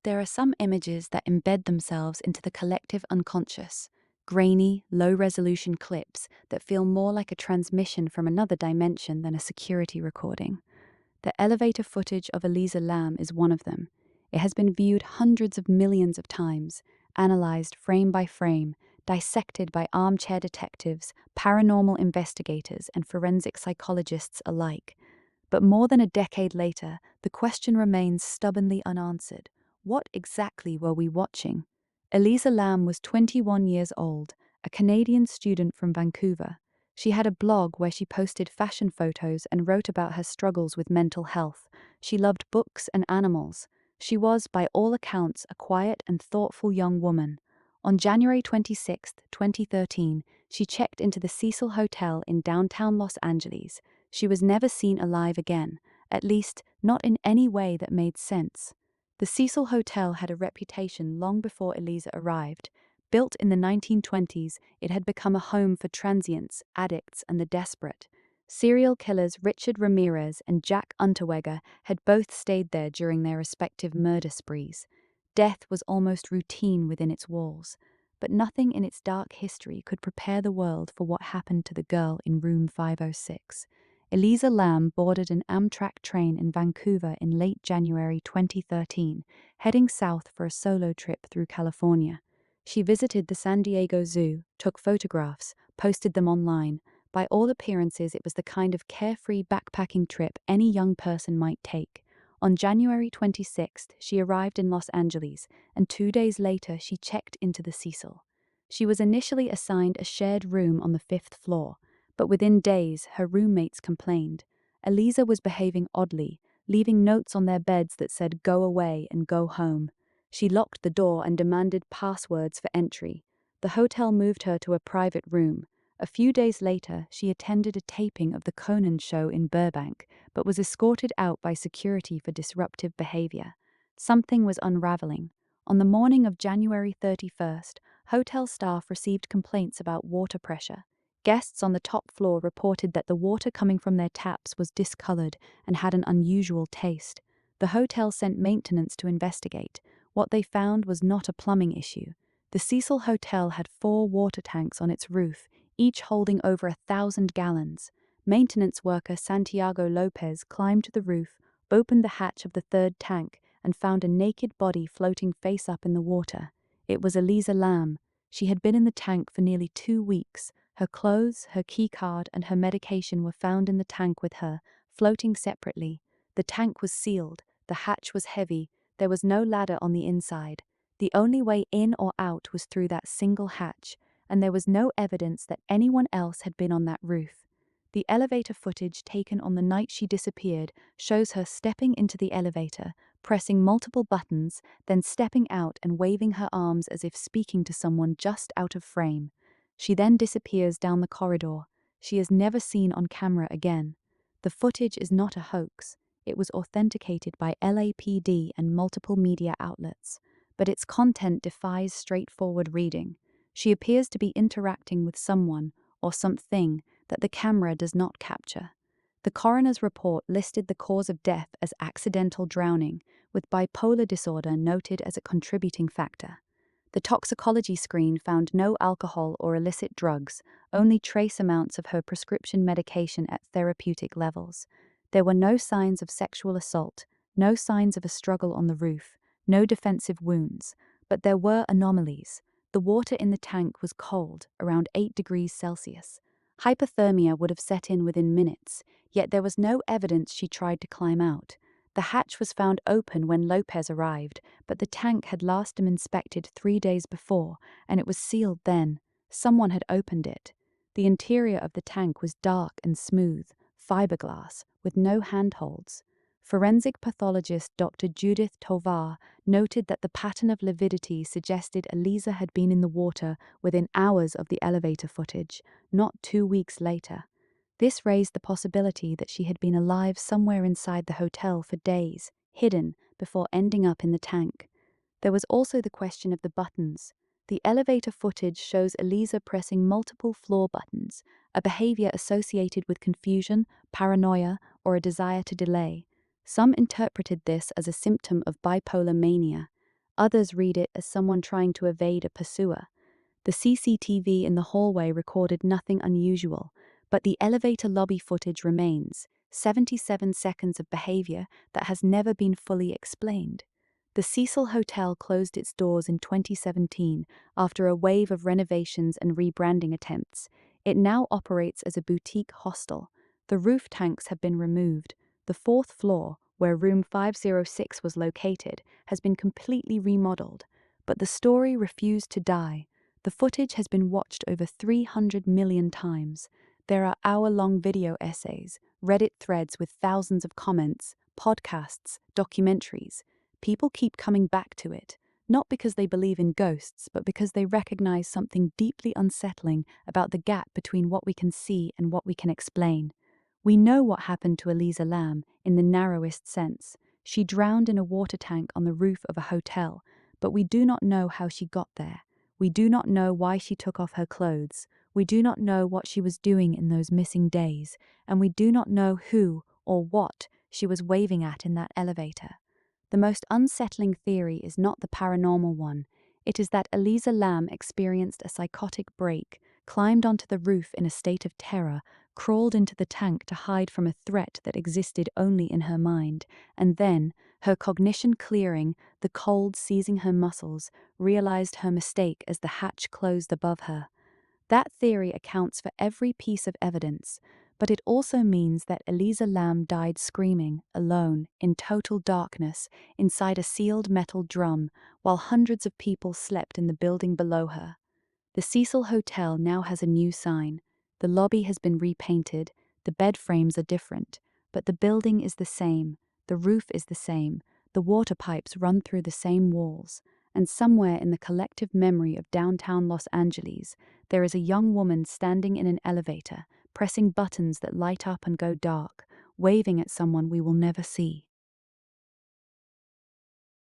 there are some images that embed themselves into the collective unconscious, grainy, low-resolution clips that feel more like a transmission from another dimension than a security recording. The elevator footage of Elisa Lam is one of them. It has been viewed hundreds of millions of times, analyzed frame by frame, dissected by armchair detectives, paranormal investigators, and forensic psychologists alike. But more than a decade later, the question remains stubbornly unanswered. What exactly were we watching? Elisa Lam was 21 years old, a Canadian student from Vancouver. She had a blog where she posted fashion photos and wrote about her struggles with mental health. She loved books and animals. She was, by all accounts, a quiet and thoughtful young woman. On January 26, 2013, she checked into the Cecil Hotel in downtown Los Angeles. She was never seen alive again, at least not in any way that made sense. The Cecil Hotel had a reputation long before Elisa arrived. Built in the 1920s, it had become a home for transients, addicts, and the desperate. Serial killers Richard Ramirez and Jack Unterweger had both stayed there during their respective murder sprees. Death was almost routine within its walls, but nothing in its dark history could prepare the world for what happened to the girl in room 506. Elisa Lam boarded an Amtrak train in Vancouver in late January 2013, heading south for a solo trip through California. She visited the San Diego Zoo, took photographs, posted them online. By all appearances, it was the kind of carefree backpacking trip any young person might take. On January 26th, she arrived in Los Angeles, and 2 days later she checked into the Cecil. She was initially assigned a shared room on the 5th floor, but within days her roommates complained. Elisa was behaving oddly, leaving notes on their beds that said "go away" and "go home." She locked the door and demanded passwords for entry. The hotel moved her to a private room. A few days later, she attended a taping of the Conan show in Burbank, but was escorted out by security for disruptive behavior. Something was unraveling. On the morning of January 31st, hotel staff received complaints about water pressure. Guests on the top floor reported that the water coming from their taps was discolored and had an unusual taste. The hotel sent maintenance to investigate. What they found was not a plumbing issue. The Cecil Hotel had 4 water tanks on its roof, each holding over 1,000 gallons. Maintenance worker Santiago Lopez climbed to the roof, opened the hatch of the 3rd tank, and found a naked body floating face up in the water. It was Elisa Lam. She had been in the tank for nearly 2 weeks. Her clothes, her keycard, and her medication were found in the tank with her, floating separately. The tank was sealed. The hatch was heavy. There was no ladder on the inside. The only way in or out was through that single hatch, and there was no evidence that anyone else had been on that roof. The elevator footage taken on the night she disappeared shows her stepping into the elevator, pressing multiple buttons, then stepping out and waving her arms as if speaking to someone just out of frame. She then disappears down the corridor. She is never seen on camera again. The footage is not a hoax. It was authenticated by LAPD and multiple media outlets, but its content defies straightforward reading. She appears to be interacting with someone or something that the camera does not capture. The coroner's report listed the cause of death as accidental drowning, with bipolar disorder noted as a contributing factor. The toxicology screen found no alcohol or illicit drugs, only trace amounts of her prescription medication at therapeutic levels. There were no signs of sexual assault, no signs of a struggle on the roof, no defensive wounds, but there were anomalies. The water in the tank was cold, around 8 degrees Celsius. Hypothermia would have set in within minutes, yet there was no evidence she tried to climb out. The hatch was found open when Lopez arrived, but the tank had last been inspected 3 days before, and it was sealed then. Someone had opened it. The interior of the tank was dark and smooth, fiberglass, with no handholds. Forensic pathologist Dr. Judith Tovar noted that the pattern of lividity suggested Elisa had been in the water within hours of the elevator footage, not 2 weeks later. This raised the possibility that she had been alive somewhere inside the hotel for days, hidden, before ending up in the tank. There was also the question of the buttons. The elevator footage shows Elisa pressing multiple floor buttons, a behavior associated with confusion, paranoia, or a desire to delay. Some interpreted this as a symptom of bipolar mania. Others read it as someone trying to evade a pursuer. The CCTV in the hallway recorded nothing unusual, but the elevator lobby footage remains, 77 seconds of behavior that has never been fully explained. The Cecil Hotel closed its doors in 2017 after a wave of renovations and rebranding attempts. It now operates as a boutique hostel. The roof tanks have been removed. The fourth floor, where room 506 was located, has been completely remodeled. But the story refused to die. The footage has been watched over 300 million times. There are hour-long video essays, Reddit threads with thousands of comments, podcasts, documentaries. People keep coming back to it, not because they believe in ghosts, but because they recognize something deeply unsettling about the gap between what we can see and what we can explain. We know what happened to Elisa Lam in the narrowest sense. She drowned in a water tank on the roof of a hotel, but we do not know how she got there. We do not know why she took off her clothes. We do not know what she was doing in those missing days, and we do not know who or what she was waving at in that elevator. The most unsettling theory is not the paranormal one. It is that Elisa Lam experienced a psychotic break, climbed onto the roof in a state of terror, crawled into the tank to hide from a threat that existed only in her mind, and then, her cognition clearing, the cold seizing her muscles, realized her mistake as the hatch closed above her. That theory accounts for every piece of evidence, but it also means that Elisa Lam died screaming, alone, in total darkness, inside a sealed metal drum, while hundreds of people slept in the building below her. The Cecil Hotel now has a new sign. The lobby has been repainted, the bed frames are different, but the building is the same, the roof is the same, the water pipes run through the same walls, and somewhere in the collective memory of downtown Los Angeles, there is a young woman standing in an elevator, pressing buttons that light up and go dark, waving at someone we will never see.